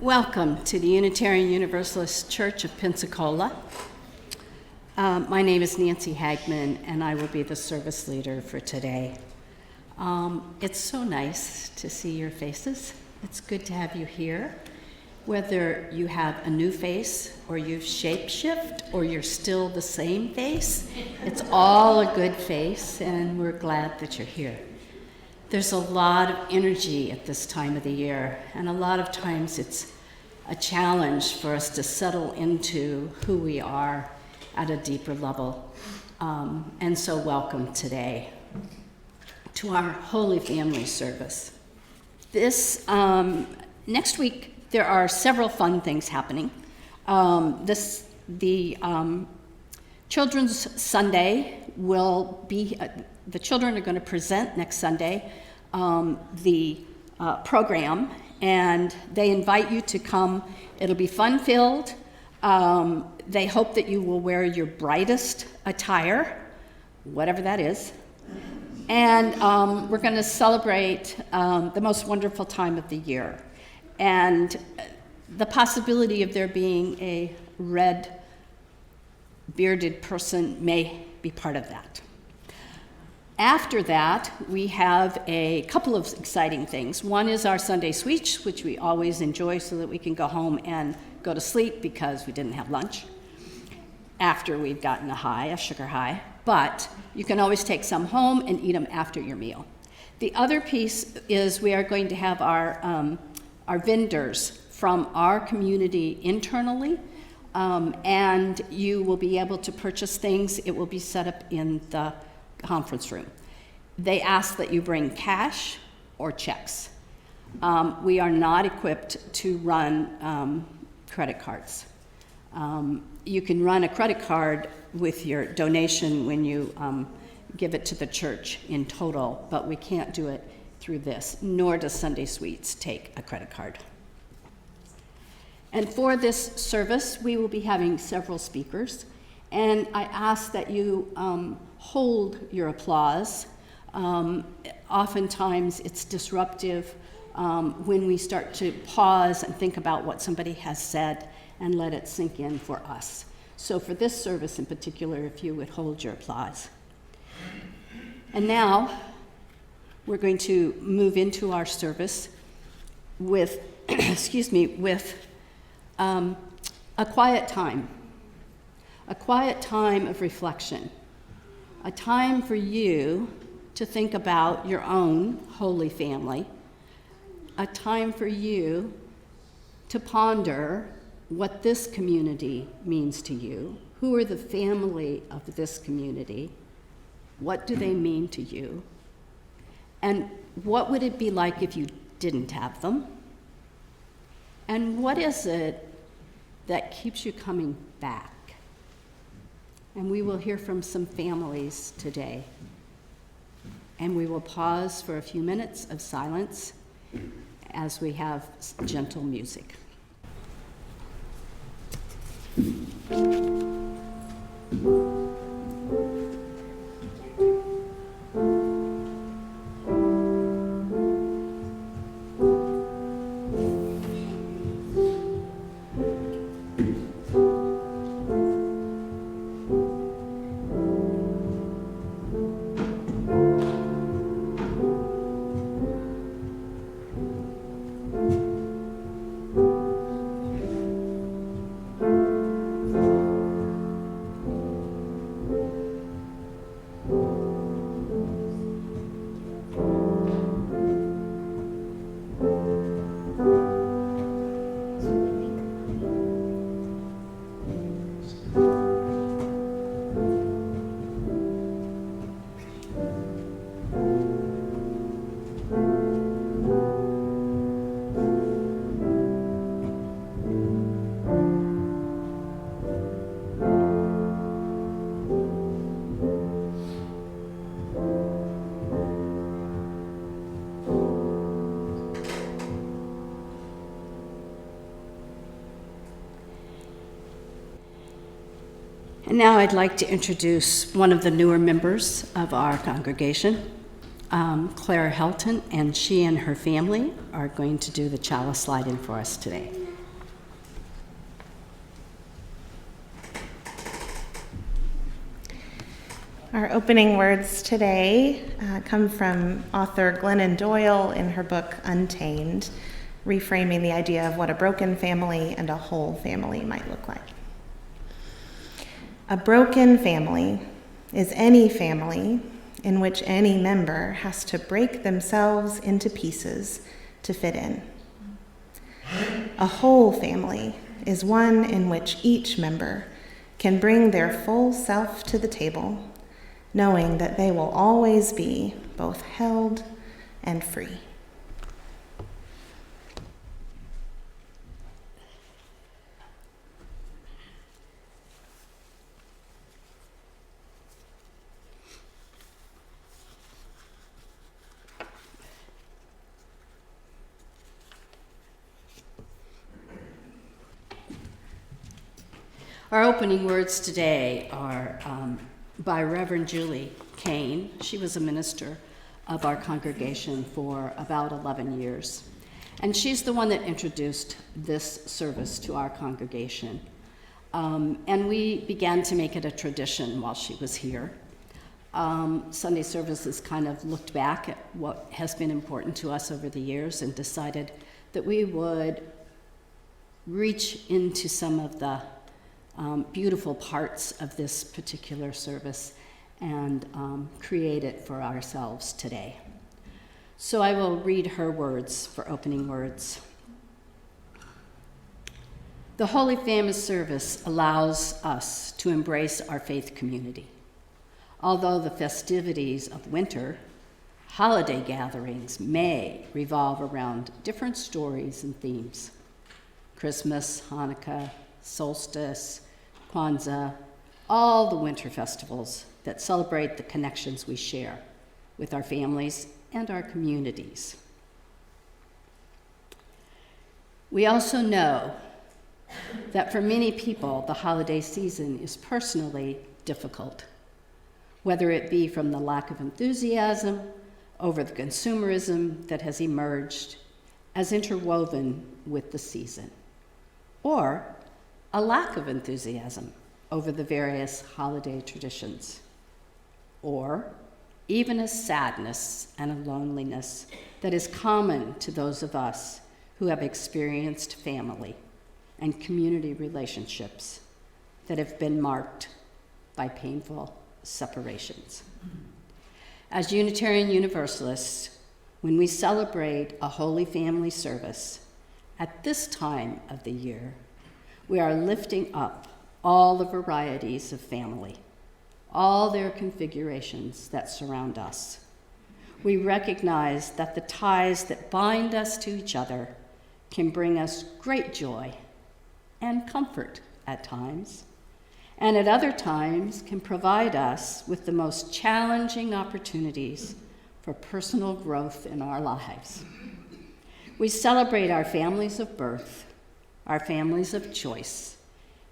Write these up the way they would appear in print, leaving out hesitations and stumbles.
Welcome to the Unitarian Universalist Church of Pensacola. My name is Nancy Hagman, and I will be the service leader for today. It's so nice to see your faces. It's good to have you here. Whether you have a new face, or you've shape-shift, or you're still the same face, it's all a good face, and we're glad that you're here. There's a lot of energy at this time of the year, and a lot of times it's a challenge for us to settle into who we are at a deeper level. And so welcome today to our Holy Family service. This next week, there are several fun things happening. The Children's Sunday will be, the children are going to present next Sunday the program, and they invite you to come. It'll be fun-filled. They hope that you will wear your brightest attire, whatever that is. And we're going to celebrate the most wonderful time of the year. And the possibility of there being a red bearded person may be part of that. After that, we have a couple of exciting things. One is our Sunday Sweets, which we always enjoy so that we can go home and go to sleep because we didn't have lunch after we've gotten a sugar high. But you can always take some home and eat them after your meal. The other piece is we are going to have our vendors from our community internally, and you will be able to purchase things. It will be set up in the conference room. They ask that you bring cash or checks. We are not equipped to run credit cards. You can run a credit card with your donation when you give it to the church in total, but we can't do it through this, nor does Sunday Sweets take a credit card. And for this service, we will be having several speakers, and I ask that you hold your applause. Oftentimes it's disruptive when we start to pause and think about what somebody has said and let it sink in for us. So for this service in particular, if you would hold your applause. And now we're going to move into our service with, with a quiet time of reflection. A time for you to think about your own Holy Family, a time for you to ponder what this community means to you. Who are the family of this community? What do they mean to you? And what would it be like if you didn't have them? And what is it that keeps you coming back? And we will hear from some families today. And we will pause for a few minutes of silence as we have gentle music. And now I'd like to introduce one of the newer members of our congregation, Claire Helton, and she and her family are going to do the chalice slide-in for us today. Our opening words today come from author Glennon Doyle in her book Untamed, reframing the idea of what a broken family and a whole family might look like. A broken family is any family in which any member has to break themselves into pieces to fit in. A whole family is one in which each member can bring their full self to the table, knowing that they will always be both held and free. Our opening words today are by Reverend Julie Kane. She was a minister of our congregation for about 11 years. And she's the one that introduced this service to our congregation. And we began to make it a tradition while she was here. Sunday services kind of looked back at what has been important to us over the years and decided that we would reach into some of the beautiful parts of this particular service and create it for ourselves today. So I will read her words for opening words. The Holy Family Service allows us to embrace our faith community. Although the festivities of winter, holiday gatherings may revolve around different stories and themes. Christmas, Hanukkah, solstice, Kwanzaa, all the winter festivals that celebrate the connections we share with our families and our communities. We also know that for many people, the holiday season is personally difficult, whether it be from the lack of enthusiasm over the consumerism that has emerged as interwoven with the season, or a lack of enthusiasm over the various holiday traditions, or even a sadness and a loneliness that is common to those of us who have experienced family and community relationships that have been marked by painful separations. As Unitarian Universalists, when we celebrate a Holy Family service at this time of the year, we are lifting up all the varieties of family, all their configurations that surround us. We recognize that the ties that bind us to each other can bring us great joy and comfort at times, and at other times can provide us with the most challenging opportunities for personal growth in our lives. We celebrate our families of birth, our families of choice,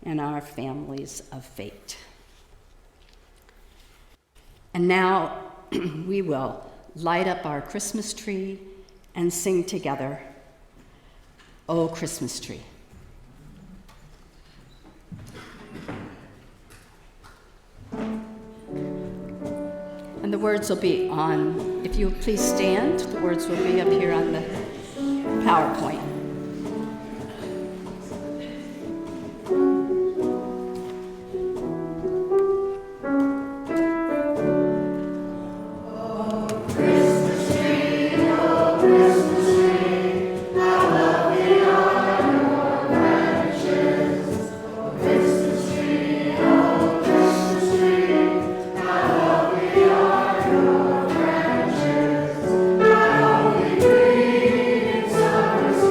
and our families of fate. And now we will light up our Christmas tree and sing together, "O Christmas Tree." And the words will be on, if you would please stand, the words will be up here on the PowerPoint. How we dream in summer's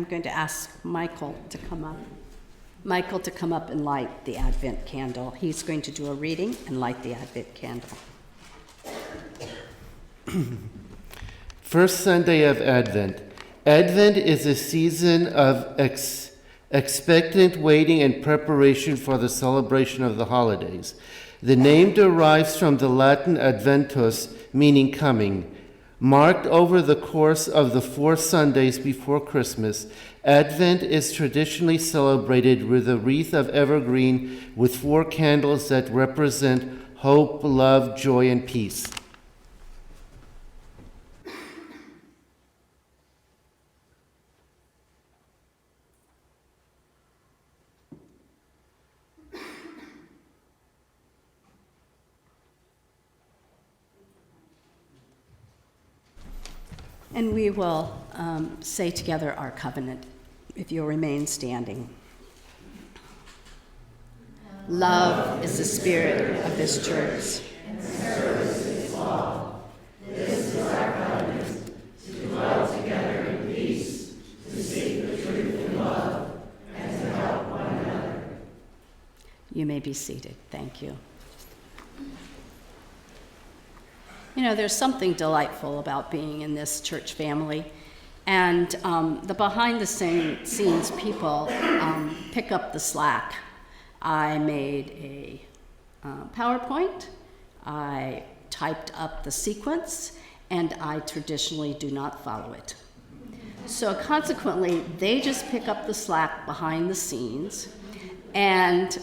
I'm going to ask Michael to come up. Michael to come up and light the Advent candle. He's going to do a reading and light the Advent candle. First Sunday of Advent. Advent is a season of expectant waiting and preparation for the celebration of the holidays. The name derives from the Latin adventus, meaning coming. Marked over the course of the 4 Sundays before Christmas, Advent is traditionally celebrated with a wreath of evergreen with 4 candles that represent hope, love, joy, and peace. And we will say together our covenant, if you'll remain standing. Love is the spirit of this church. And service is law. This is our covenant, to dwell together in peace, to seek the truth in love, and to help one another. You may be seated. Thank you. You know, there's something delightful about being in this church family, and the behind-the-scenes people pick up the slack. I made a PowerPoint, I typed up the sequence, and I traditionally do not follow it. So consequently, they just pick up the slack behind the scenes and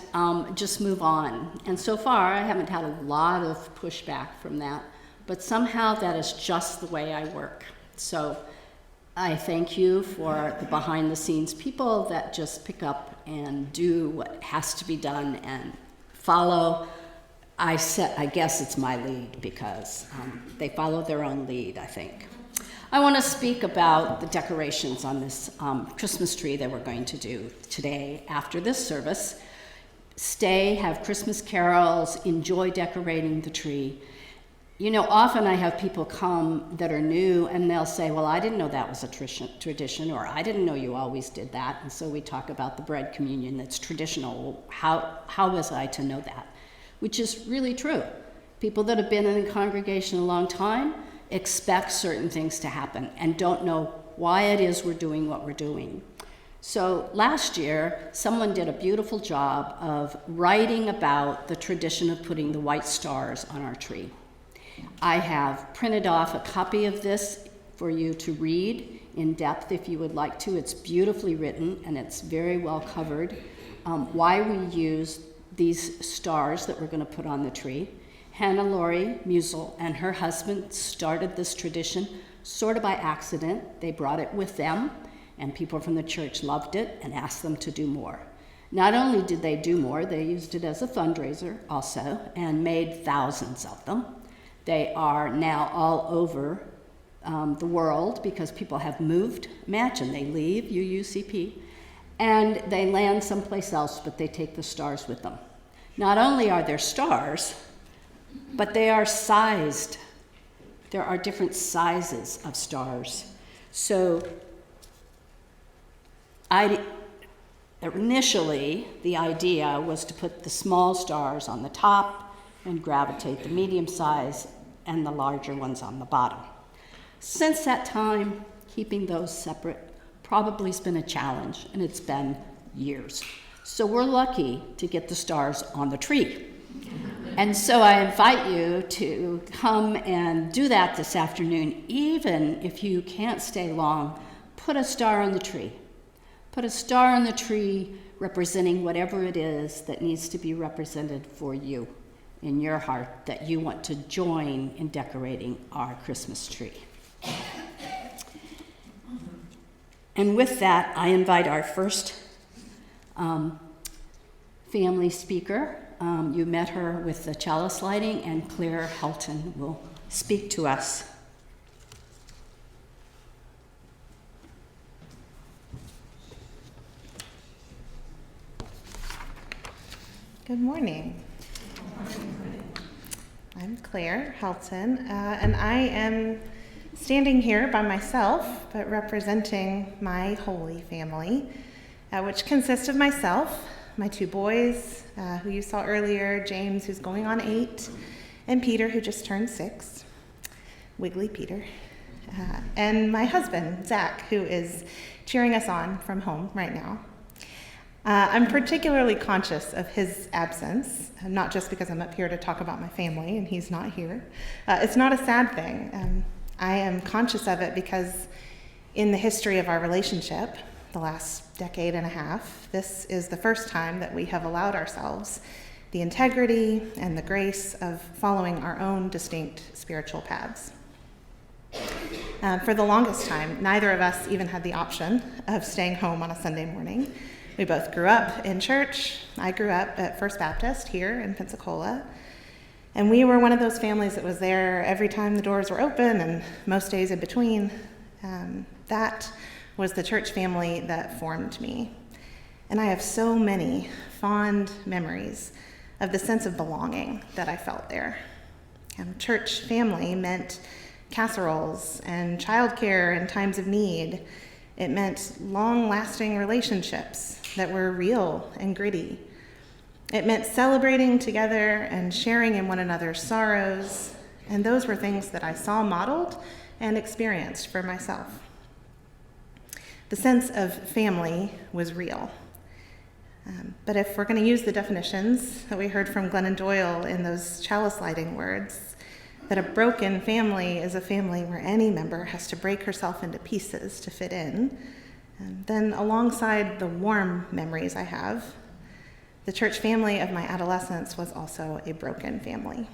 just move on. And so far, I haven't had a lot of pushback from that. But somehow that is just the way I work. So I thank you for the behind the scenes people that just pick up and do what has to be done and follow. I guess it's my lead because they follow their own lead, I think. I want to speak about the decorations on this Christmas tree that we're going to do today after this service. Stay, have Christmas carols, enjoy decorating the tree. You know, often I have people come that are new and they'll say, well, I didn't know that was a tradition, or I didn't know you always did that. And so we talk about the bread communion that's traditional. How was I to know that? Which is really true. People that have been in the congregation a long time expect certain things to happen and don't know why it is we're doing what we're doing. So last year, someone did a beautiful job of writing about the tradition of putting the white stars on our tree. I have printed off a copy of this for you to read in depth if you would like to. It's beautifully written and it's very well covered. Why we use these stars that we're going to put on the tree. Hannah Laurie Musel and her husband started this tradition sort of by accident. They brought it with them and people from the church loved it and asked them to do more. Not only did they do more, they used it as a fundraiser also and made thousands of them. They are now all over the world because people have moved. Imagine they leave UUCP and they land someplace else, but they take the stars with them. Not only are there stars, but they are sized. There are different sizes of stars. So initially, the idea was to put the small stars on the top and gravitate the medium size and the larger ones on the bottom. Since that time, keeping those separate probably has been a challenge, and it's been years. So we're lucky to get the stars on the tree. And so I invite you to come and do that this afternoon. Even if you can't stay long, put a star on the tree. Put a star on the tree representing whatever it is that needs to be represented for you in your heart that you want to join in decorating our Christmas tree. And with that, I invite our first family speaker. You met her with the chalice lighting, and Claire Helton will speak to us. Good morning. I'm Claire Helton, and I am Standing here by myself, but representing my holy family, which consists of myself, my 2 boys, who you saw earlier, James, who's going on 8, and Peter, who just turned 6, Wiggly Peter, and my husband, Zach, who is cheering us on from home right now. I'm particularly conscious of his absence, not just because I'm up here to talk about my family and he's not here. It's not a sad thing. I am conscious of it because in the history of our relationship, the last decade and a half, this is the first time that we have allowed ourselves the integrity and the grace of following our own distinct spiritual paths. For the longest time, neither of us even had the option of staying home on a Sunday morning. We both grew up in church. I grew up at First Baptist here in Pensacola. And we were one of those families that was there every time the doors were open and most days in between. That was the church family that formed me. And I have so many fond memories of the sense of belonging that I felt there. Church family meant casseroles and childcare in times of need. It meant long-lasting relationships that were real and gritty. It meant celebrating together and sharing in one another's sorrows, and those were things that I saw modeled and experienced for myself. The sense of family was real. But if we're going to use the definitions that we heard from Glennon Doyle in those chalice lighting words, that a broken family is a family where any member has to break herself into pieces to fit in, then alongside the warm memories I have, the church family of my adolescence was also a broken family.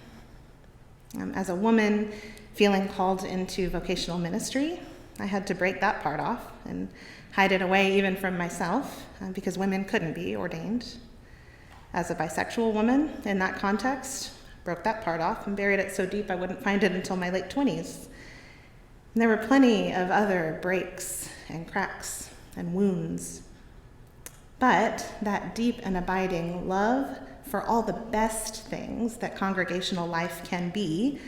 As a woman feeling called into vocational ministry, I had to break that part off and hide it away even from myself because women couldn't be ordained. As a bisexual woman in that context, broke that part off and buried it so deep I wouldn't find it until my late 20s. And there were plenty of other breaks and cracks and wounds. But that deep and abiding love for all the best things that congregational life can be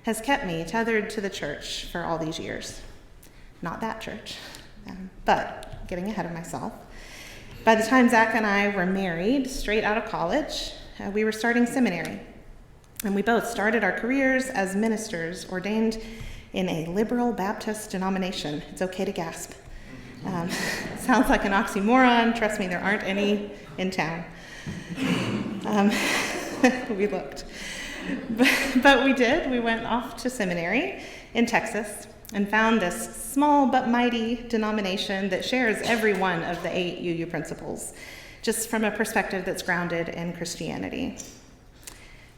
has kept me tethered to the church for all these years. Not that church, but getting ahead of myself. By the time Zach and I were married, straight out of college, we were starting seminary. And we both started our careers as ministers ordained in a liberal Baptist denomination. It's okay to gasp. Sounds like an oxymoron. Trust me, there aren't any in town. We looked. But we did. We went off to seminary in Texas and found this small but mighty denomination that shares every one of the 8 UU principles, just from a perspective that's grounded in Christianity.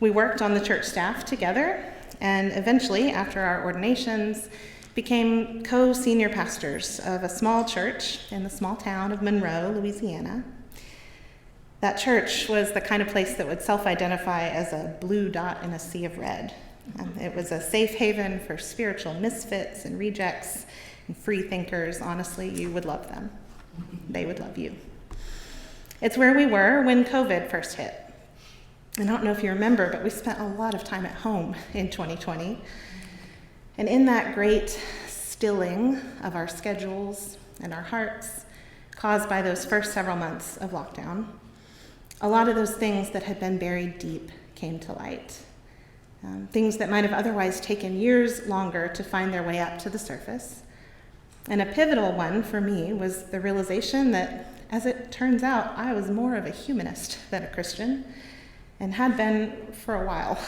We worked on the church staff together, and eventually, after our ordinations, became co-senior pastors of a small church in the small town of Monroe, Louisiana. That church was the kind of place that would self-identify as a blue dot in a sea of red. It was a safe haven for spiritual misfits and rejects and free thinkers. Honestly, you would love them. They would love you. It's where we were when COVID first hit. I don't know if you remember, but we spent a lot of time at home in 2020. And in that great stilling of our schedules and our hearts, caused by those first several months of lockdown, a lot of those things that had been buried deep came to light. Things that might have otherwise taken years longer to find their way up to the surface. And a pivotal one for me was the realization that, as it turns out, I was more of a humanist than a Christian, and had been for a while.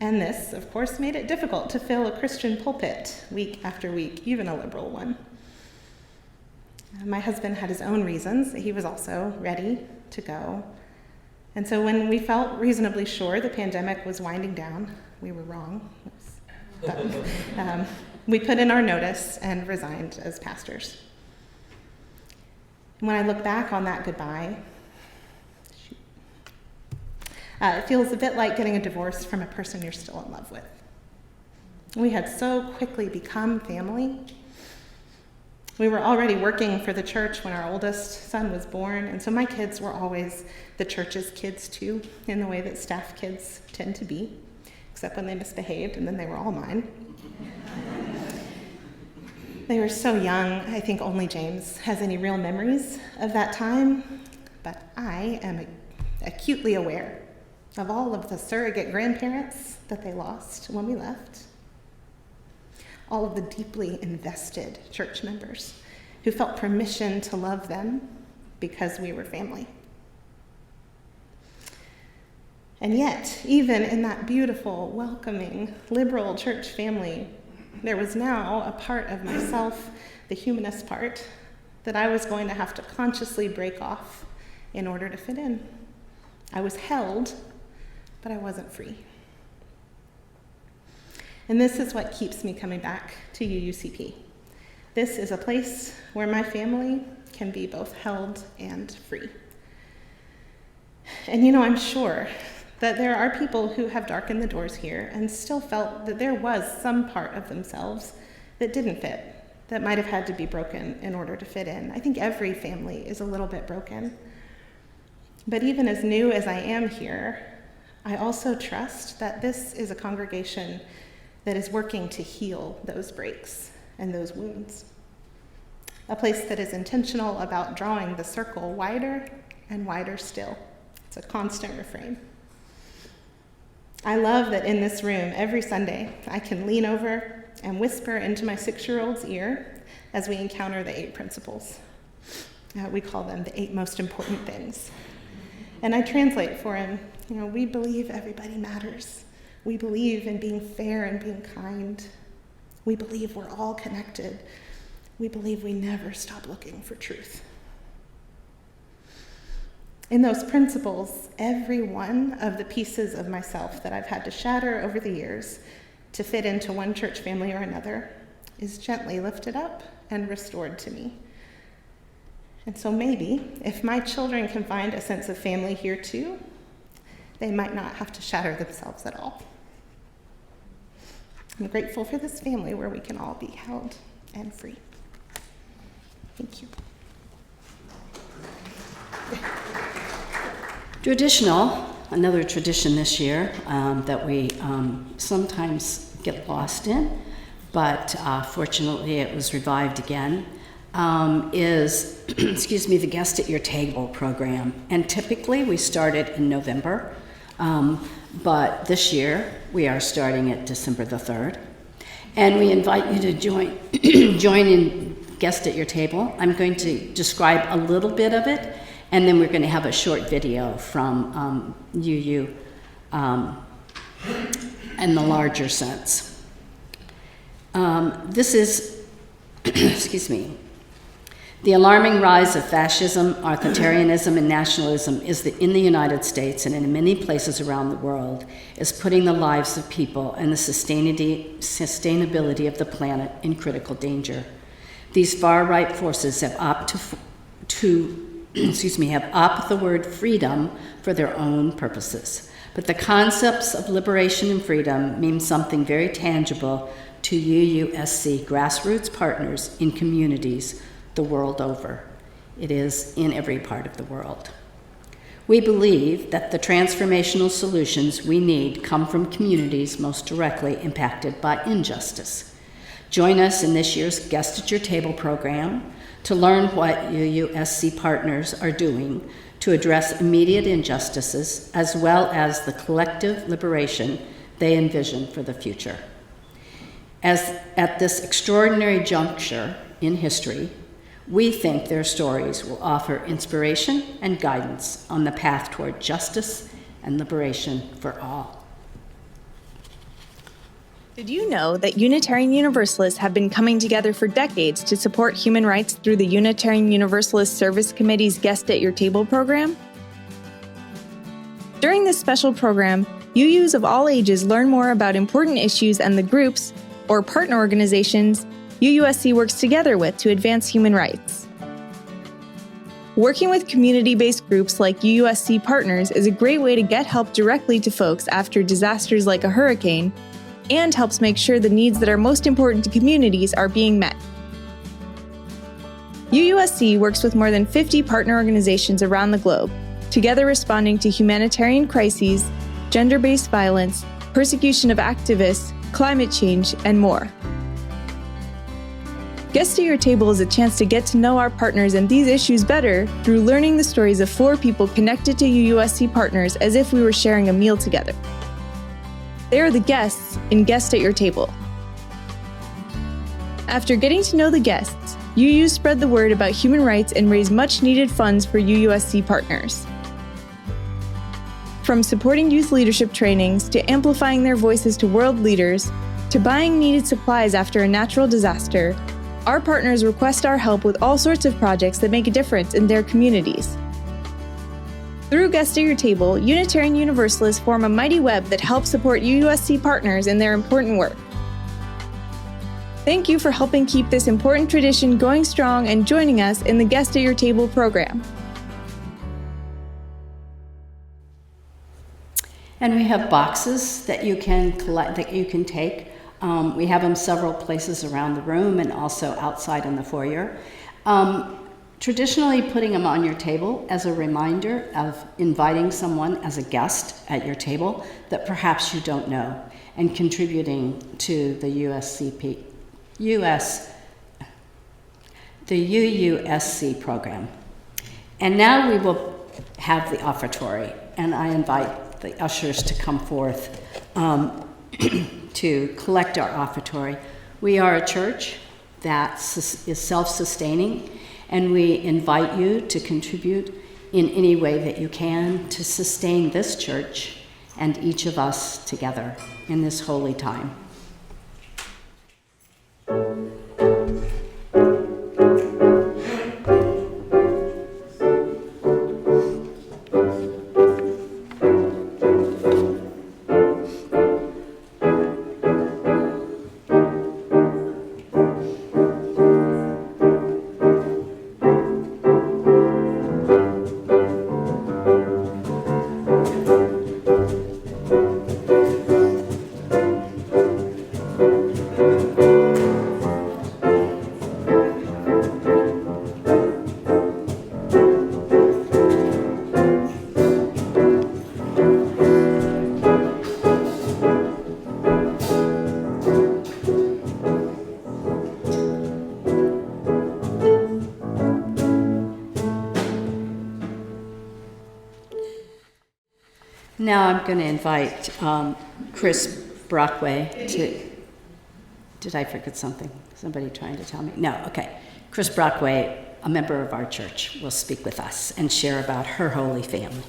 And this, of course, made it difficult to fill a Christian pulpit week after week, even a liberal one. My husband had his own reasons. He was also ready to go. And so when we felt reasonably sure the pandemic was winding down, we were wrong. We put in our notice and resigned as pastors. And when I look back on that goodbye, it feels a bit like getting a divorce from a person you're still in love with. We had so quickly become family. We were already working for the church when our oldest son was born, and so my kids were always the church's kids too, in the way that staff kids tend to be, except when they misbehaved, and then they were all mine. They were so young, I think only James has any real memories of that time, but I am acutely aware of all of the surrogate grandparents that they lost when we left, all of the deeply invested church members who felt permission to love them because we were family. And yet, even in that beautiful, welcoming, liberal church family, there was now a part of myself, the humanist part, that I was going to have to consciously break off in order to fit in. I was held, but I wasn't free. And this is what keeps me coming back to UUCP. This is a place where my family can be both held and free. And I'm sure that there are people who have darkened the doors here and still felt that there was some part of themselves that didn't fit, that might have had to be broken in order to fit in. I think every family is a little bit broken. But even as new as I am here, I also trust that this is a congregation that is working to heal those breaks and those wounds. A place that is intentional about drawing the circle wider and wider still. It's a constant refrain. I love that in this room, every Sunday, I can lean over and whisper into my 6-year-old's ear as we encounter the 8 principles. We call them the 8 most important things. And I translate for him, we believe everybody matters. We believe in being fair and being kind. We believe we're all connected. We believe we never stop looking for truth. In those principles, every one of the pieces of myself that I've had to shatter over the years to fit into one church family or another is gently lifted up and restored to me. And so maybe, if my children can find a sense of family here too, they might not have to shatter themselves at all. I'm grateful for this family where we can all be held and free. Thank you. Another tradition this year that we sometimes get lost in, but fortunately it was revived again, is, the Guest at Your Table program. And typically we start it in November, but this year we are starting it December the 3rd. And we invite you to join in Guest at Your Table. I'm going to describe a little bit of it, and then we're going to have a short video from UU in the larger sense. This is, the alarming rise of fascism, authoritarianism, and nationalism in the United States and in many places around the world is putting the lives of people and the sustainability of the planet in critical danger. These far-right forces have opted the word freedom for their own purposes. But the concepts of liberation and freedom mean something very tangible to UUSC grassroots partners in communities the world over. It is in every part of the world. We believe that the transformational solutions we need come from communities most directly impacted by injustice. Join us in this year's Guest at Your Table program to learn what UUSC partners are doing to address immediate injustices as well as the collective liberation they envision for the future. As at this extraordinary juncture in history, we think their stories will offer inspiration and guidance on the path toward justice and liberation for all. Did you know that Unitarian Universalists have been coming together for decades to support human rights through the Unitarian Universalist Service Committee's Guest at Your Table program? During this special program, UUs of all ages learn more about important issues and the groups, or partner organizations, UUSC works together with to advance human rights. Working with community-based groups like UUSC Partners is a great way to get help directly to folks after disasters like a hurricane, and helps make sure the needs that are most important to communities are being met. UUSC works with more than 50 partner organizations around the globe, together responding to humanitarian crises, gender-based violence, persecution of activists, climate change, and more. Guest at Your Table is a chance to get to know our partners and these issues better through learning the stories of 4 people connected to UUSC partners as if we were sharing a meal together. They are the guests in Guest at Your Table. After getting to know the guests, UU spread the word about human rights and raise much-needed funds for UUSC partners. From supporting youth leadership trainings to amplifying their voices to world leaders, to buying needed supplies after a natural disaster, our partners request our help with all sorts of projects that make a difference in their communities. Through Guest at Your Table, Unitarian Universalists form a mighty web that helps support UUSC partners in their important work. Thank you for helping keep this important tradition going strong and joining us in the Guest at Your Table program. And we have boxes that you can collect, that you can take. We have them several places around the room and also outside in the foyer. Traditionally, putting them on your table as a reminder of inviting someone as a guest at your table that perhaps you don't know, and contributing to the UUSC program. And now we will have the offertory, and I invite the ushers to come forth to collect our offertory. We are a church that is self-sustaining, and we invite you to contribute in any way that you can to sustain this church and each of us together in this holy time. Now I'm going to invite Chris Brockway to, did I forget something? Somebody trying to tell me? No, okay. Chris Brockway, a member of our church, will speak with us and share about her Holy Family.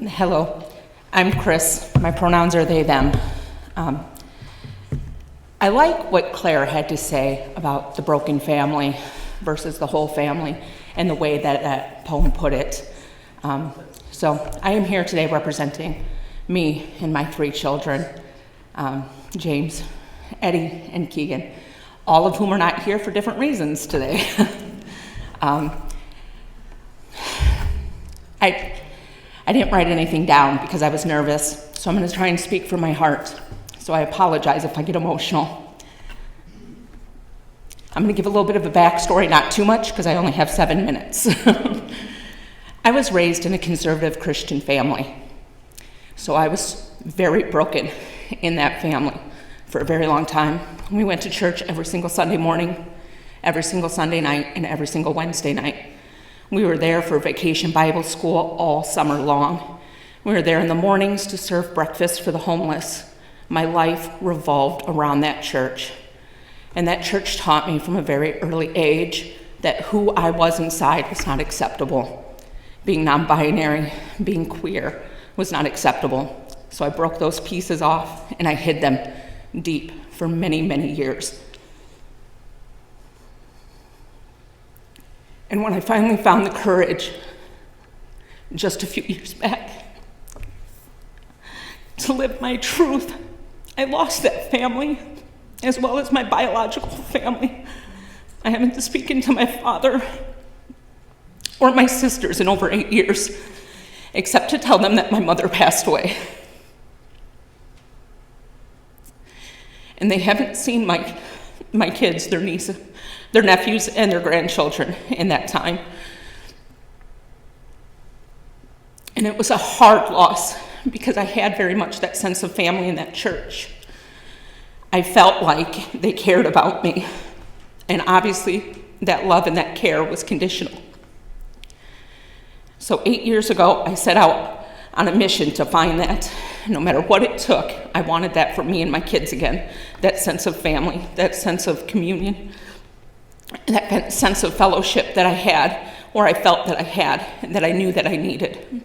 Hello, I'm Chris. My pronouns are they, them. I like what Claire had to say about the broken family versus the whole family and the way that that poem put it. So I am here today representing me and my 3 children, James, Eddie, and Keegan, all of whom are not here for different reasons today. I didn't write anything down because I was nervous, so I'm going to try and speak from my heart. So I apologize if I get emotional. I'm going to give a little bit of a backstory, not too much, because I only have 7 minutes. I was raised in a conservative Christian family, so I was very broken in that family for a very long time. We went to church every single Sunday morning, every single Sunday night, and every single Wednesday night. We were there for vacation Bible school all summer long. We were there in the mornings to serve breakfast for the homeless. My life revolved around that church. And that church taught me from a very early age that who I was inside was not acceptable. Being non-binary, being queer was not acceptable. So I broke those pieces off and I hid them deep for many, many years. And when I finally found the courage, just a few years back, to live my truth, I lost that family, as well as my biological family. I haven't been speaking to my father or my sisters in over 8 years, except to tell them that my mother passed away. And they haven't seen my kids, their nieces, their nephews, and their grandchildren in that time. And it was a hard loss because I had very much that sense of family in that church. I felt like they cared about me, and obviously that love and that care was conditional. So 8 years ago, I set out on a mission to find that. No matter what it took, I wanted that for me and my kids again, that sense of family, that sense of communion, that sense of fellowship that I had, or I felt that I had, and that I knew that I needed.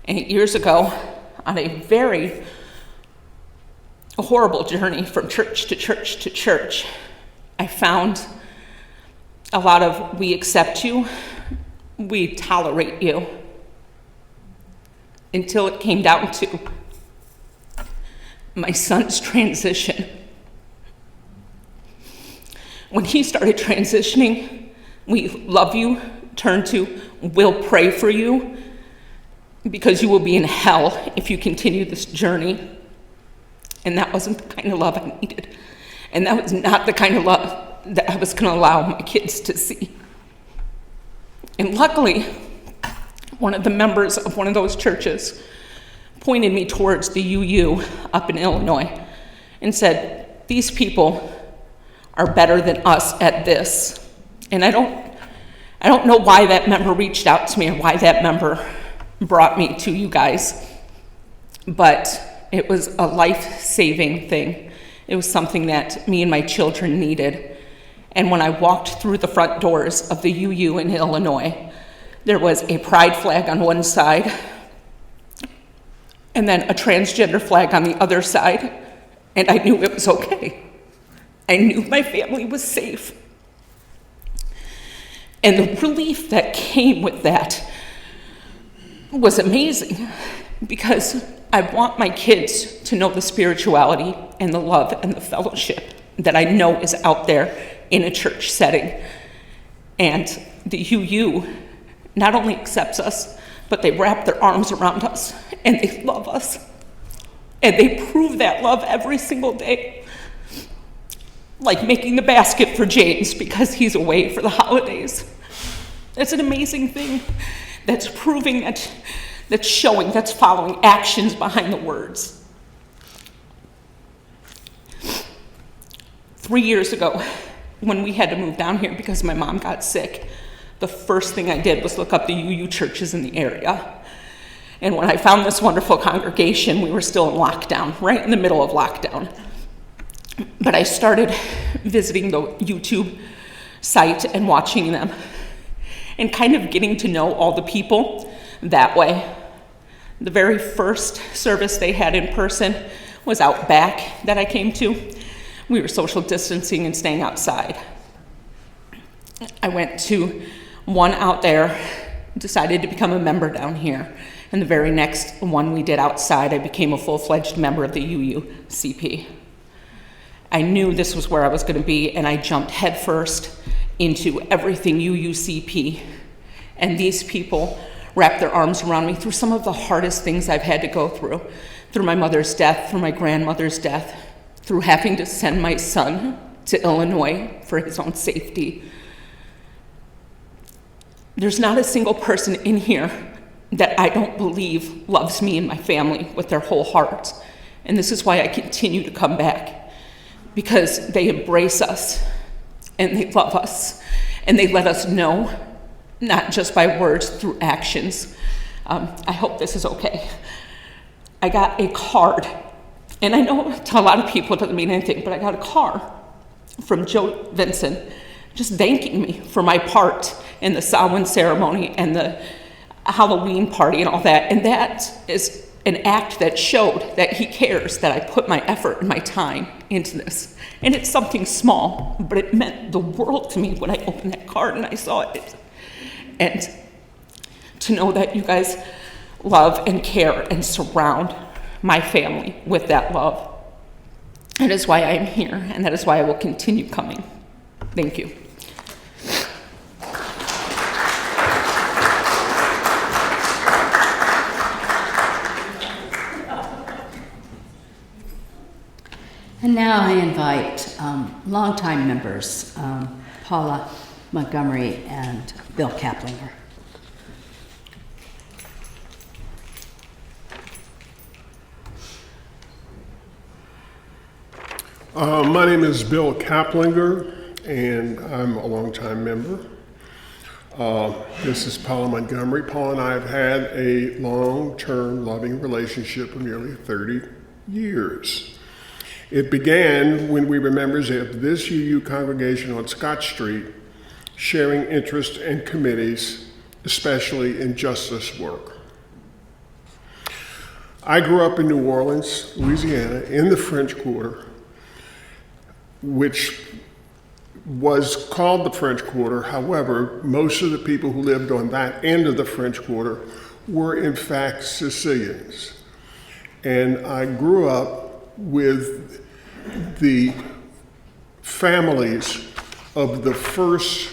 8 years ago, on a very horrible journey from church to church to church, I found a lot of "we accept you, we tolerate you," until it came down to my son's transition. When he started transitioning, "we love you" turned to "we'll pray for you because you will be in hell if you continue this journey." And that wasn't the kind of love I needed. And that was not the kind of love that I was going to allow my kids to see. And luckily, one of the members of one of those churches pointed me towards the UU up in Illinois and said, "These people are better than us at this." And I don't know why that member reached out to me or why that member brought me to you guys, but it was a life-saving thing. It was something that me and my children needed. And when I walked through the front doors of the UU in Illinois, there was a pride flag on one side and then a transgender flag on the other side, and I knew it was okay. I knew my family was safe. And the relief that came with that was amazing, because I want my kids to know the spirituality and the love and the fellowship that I know is out there in a church setting. And the UU not only accepts us, but they wrap their arms around us and they love us. And they prove that love every single day. Like making the basket for James because he's away for the holidays. That's an amazing thing. That's proving that's showing, that's following actions behind the words. 3 years ago, when we had to move down here because my mom got sick, the first thing I did was look up the UU churches in the area. And when I found this wonderful congregation, we were still in lockdown, right in the middle of lockdown. But I started visiting the YouTube site and watching them and kind of getting to know all the people that way. The very first service they had in person was out back that I came to. We were social distancing and staying outside. I went to one out there, decided to become a member down here. And the very next one we did outside, I became a full-fledged member of the UUCP. I knew this was where I was going to be, and I jumped headfirst into everything UUCP. And these people wrapped their arms around me through some of the hardest things I've had to go through my mother's death, through my grandmother's death, through having to send my son to Illinois for his own safety. There's not a single person in here that I don't believe loves me and my family with their whole heart. And this is why I continue to come back, because they embrace us and they love us and they let us know, not just by words, through actions. I hope this is okay. I got a card, and I know to a lot of people it doesn't mean anything, but I got a card from Joe Vincent just thanking me for my part in the Samhain ceremony and the Halloween party and all that. And that is an act that showed that he cares that I put my effort and my time into this. And it's something small, but it meant the world to me when I opened that card and I saw it. And to know that you guys love and care and surround my family with that love. That is why I am here, and that is why I will continue coming. Thank you. And now I invite longtime members, Paula Montgomery and Bill Kaplinger. My name is Bill Kaplinger, and I'm a longtime member. This is Paula Montgomery. Paula and I have had a long-term loving relationship of nearly 30 years. It began when we were members of this UU congregation on Scott Street, sharing interests and committees, especially in justice work. I grew up in New Orleans, Louisiana, in the French Quarter, which was called the French Quarter. However, most of the people who lived on that end of the French Quarter were in fact Sicilians. And I grew up with the families of the first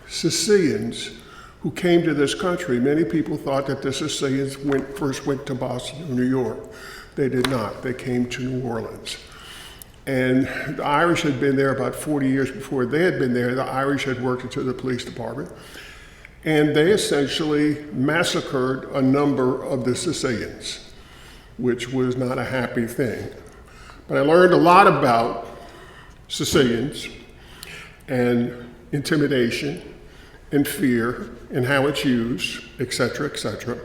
Sicilians who came to this country. Many people thought that the Sicilians first went to Boston or New York. They did not. They came to New Orleans. And the Irish had been there about 40 years before they had been there. The Irish had worked into the police department. And they essentially massacred a number of the Sicilians, which was not a happy thing. But I learned a lot about Sicilians and intimidation and fear and how it's used, et cetera, et cetera.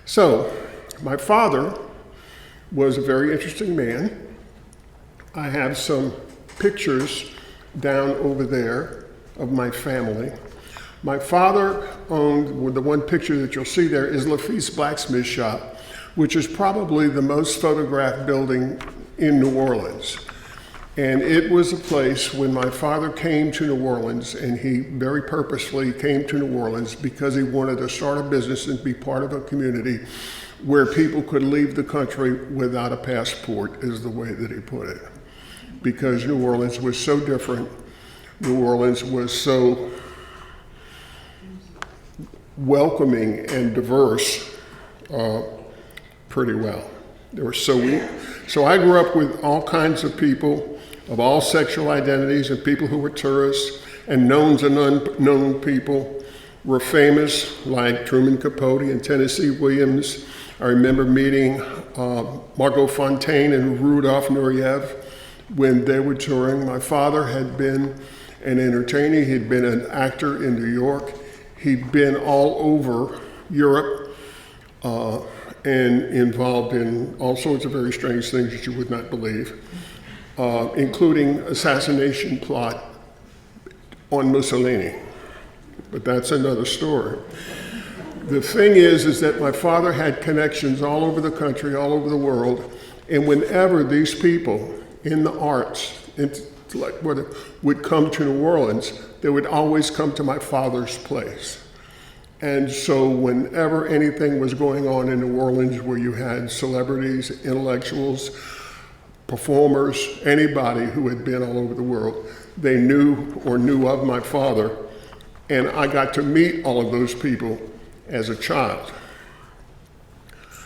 So my father was a very interesting man. I have some pictures down over there of my family. My father owned, the one picture that you'll see there is Lafitte's Blacksmith Shop, which is probably the most photographed building in New Orleans. And it was a place when my father came to New Orleans, and he very purposefully came to New Orleans because he wanted to start a business and be part of a community where people could leave the country without a passport, is the way that he put it. Because New Orleans was so different. New Orleans was so welcoming and diverse pretty well. They were so I grew up with all kinds of people of all sexual identities and people who were tourists and knowns and unknown people were famous, like Truman Capote and Tennessee Williams. I remember meeting Margot Fontaine and Rudolph Nureyev when they were touring. My father had been an entertainer. He'd been an actor in New York. He'd been all over Europe and involved in all sorts of very strange things that you would not believe, including assassination plot on Mussolini. But that's another story. The thing is that my father had connections all over the country, all over the world, and whenever these people in the arts would come to New Orleans, they would always come to my father's place. And so whenever anything was going on in New Orleans where you had celebrities, intellectuals, performers, anybody who had been all over the world, they knew or knew of my father. And I got to meet all of those people as a child.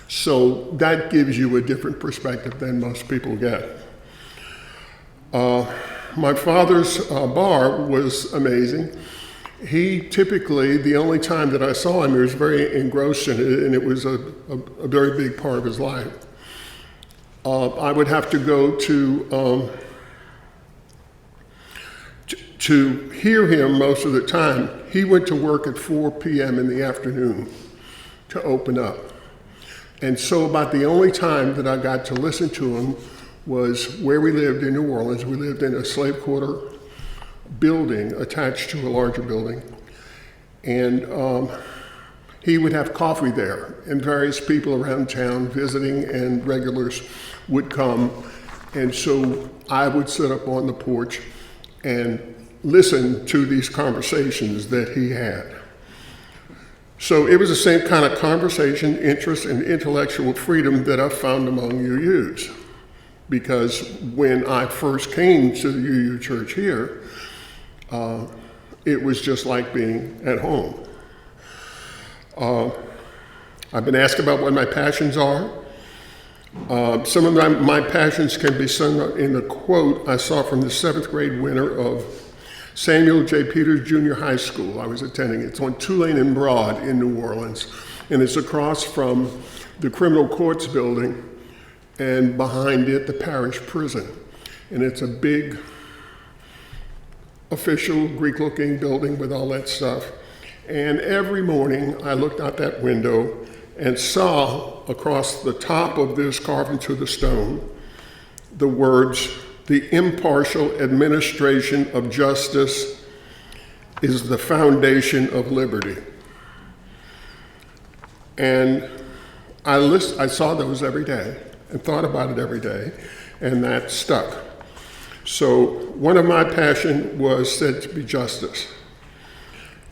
So that gives you a different perspective than most people get. My father's bar was amazing. He typically, the only time that I saw him, he was very engrossed in it, and it was a very big part of his life. I would have to go to hear him most of the time. He went to work at 4 p.m. in the afternoon to open up. And so about the only time that I got to listen to him was where we lived in New Orleans. We lived in a slave quarter building attached to a larger building. And he would have coffee there, and various people around town visiting and regulars would come. And so I would sit up on the porch and listen to these conversations that he had. So it was the same kind of conversation, interest, and intellectual freedom that I found among UUs. Because when I first came to the UU church here, it was just like being at home. I've been asked about what my passions are. Some of my passions can be sung in a quote I saw from the 7th grade winner of Samuel J. Peters Junior High School I was attending. It's on Tulane and Broad in New Orleans, and it's across from the Criminal Courts building and behind it, the parish prison. And it's a big, official, Greek-looking building with all that stuff. And every morning, I looked out that window and saw across the top of this carved into the stone the words, "The impartial administration of justice is the foundation of liberty." And I saw those every day and thought about it every day, and that stuck. So one of my passion was said to be justice.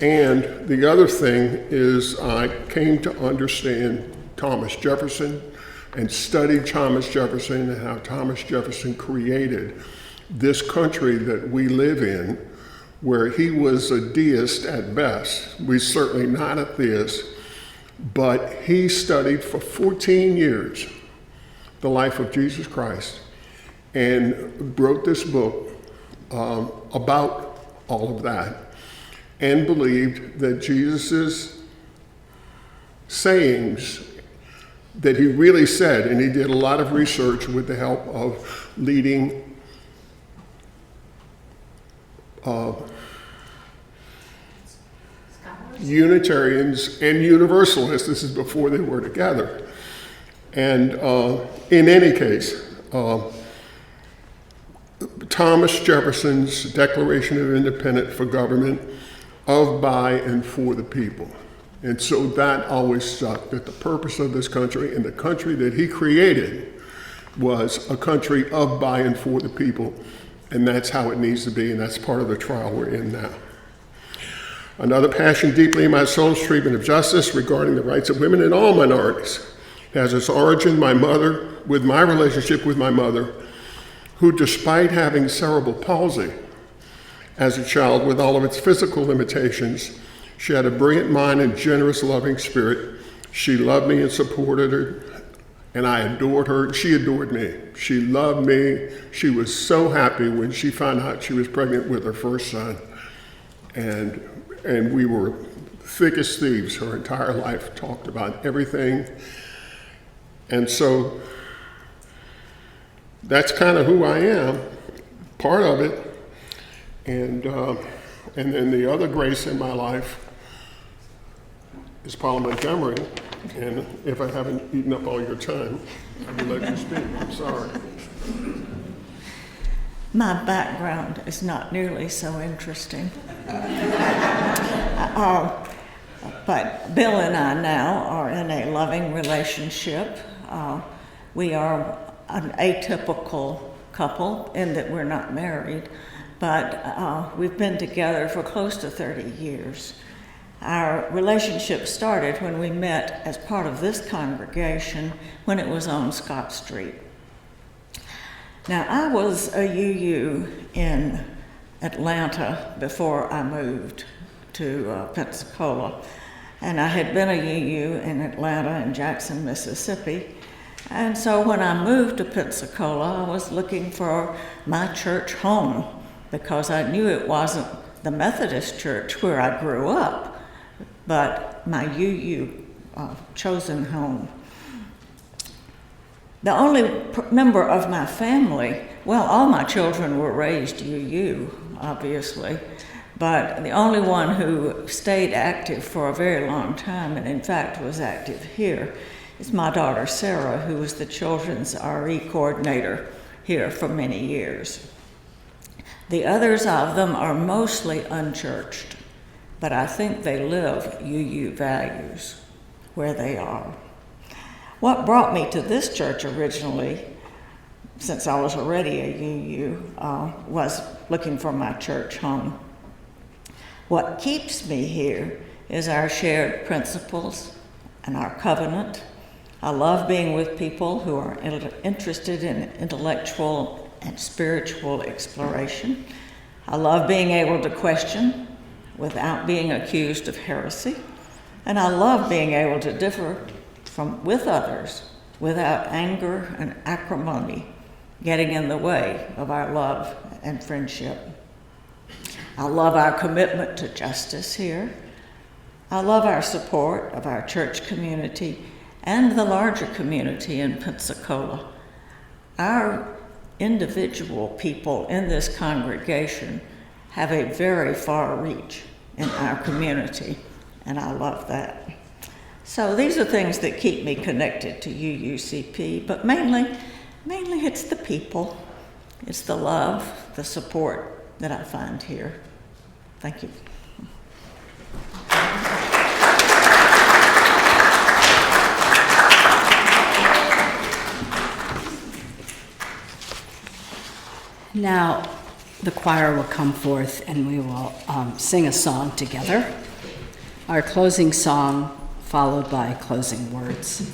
And the other thing is I came to understand Thomas Jefferson and studied Thomas Jefferson and how Thomas Jefferson created this country that we live in, where he was a deist at best. We're certainly not a theist, but he studied for 14 years the life of Jesus Christ and wrote this book about all of that, and believed that Jesus's sayings that he really said, and he did a lot of research with the help of leading Unitarians and Universalists. This is before they were together. And in any case, Thomas Jefferson's Declaration of Independence for government of, by, and for the people. And so that always stuck, that the purpose of this country and the country that he created was a country of, by, and for the people. And that's how it needs to be, and that's part of the trial we're in now. Another passion deeply in my soul is treatment of justice regarding the rights of women and all minorities. It has its origin my relationship with my mother, who, despite having cerebral palsy as a child with all of its physical limitations, she had a brilliant mind and generous, loving spirit. She loved me and supported her, and I adored her. She adored me. She loved me. She was so happy when she found out she was pregnant with her first son. And we were thick as thieves her entire life, talked about everything. And so that's kind of who I am, part of it. And then the other grace in my life is Paula Montgomery. And if I haven't eaten up all your time, I will let you speak. I'm sorry. My background is not nearly so interesting. But Bill and I now are in a loving relationship. We are an atypical couple in that we're not married, but we've been together for close to 30 years. Our relationship started when we met as part of this congregation when it was on Scott Street. Now, I was a UU in Atlanta before I moved to Pensacola, and I had been a UU in Atlanta and Jackson, Mississippi. And so when I moved to Pensacola, I was looking for my church home because I knew it wasn't the Methodist church where I grew up, but my UU chosen home. The only member of my family, well, all my children were raised UU, obviously, but the only one who stayed active for a very long time, and in fact was active here, is my daughter Sarah, who was the children's RE coordinator here for many years. The others of them are mostly unchurched, but I think they live UU values where they are. What brought me to this church originally, since I was already a UU, was looking for my church home. What keeps me here is our shared principles and our covenant. I love being with people who are interested in intellectual and spiritual exploration. I love being able to question without being accused of heresy. And I love being able to differ with others without anger and acrimony getting in the way of our love and friendship. I love our commitment to justice here. I love our support of our church community and the larger community in Pensacola. our individual people in this congregation have a very far reach in our community, and I love that. So these are things that keep me connected to UUCP, but mainly it's the people, it's the love, the support that I find here. Thank you. Now, the choir will come forth and we will sing a song together. Our closing song, followed by closing words.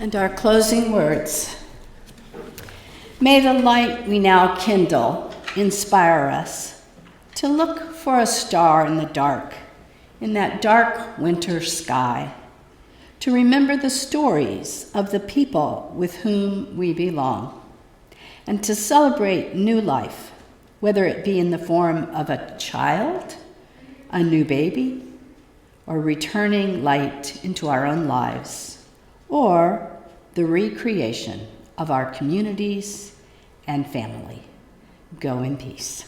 And our closing words. May the light we now kindle inspire us to look for a star in the dark, in that dark winter sky, to remember the stories of the people with whom we belong, and to celebrate new life, whether it be in the form of a child, a new baby, or returning light into our own lives, or the recreation of our communities and family. Go in peace.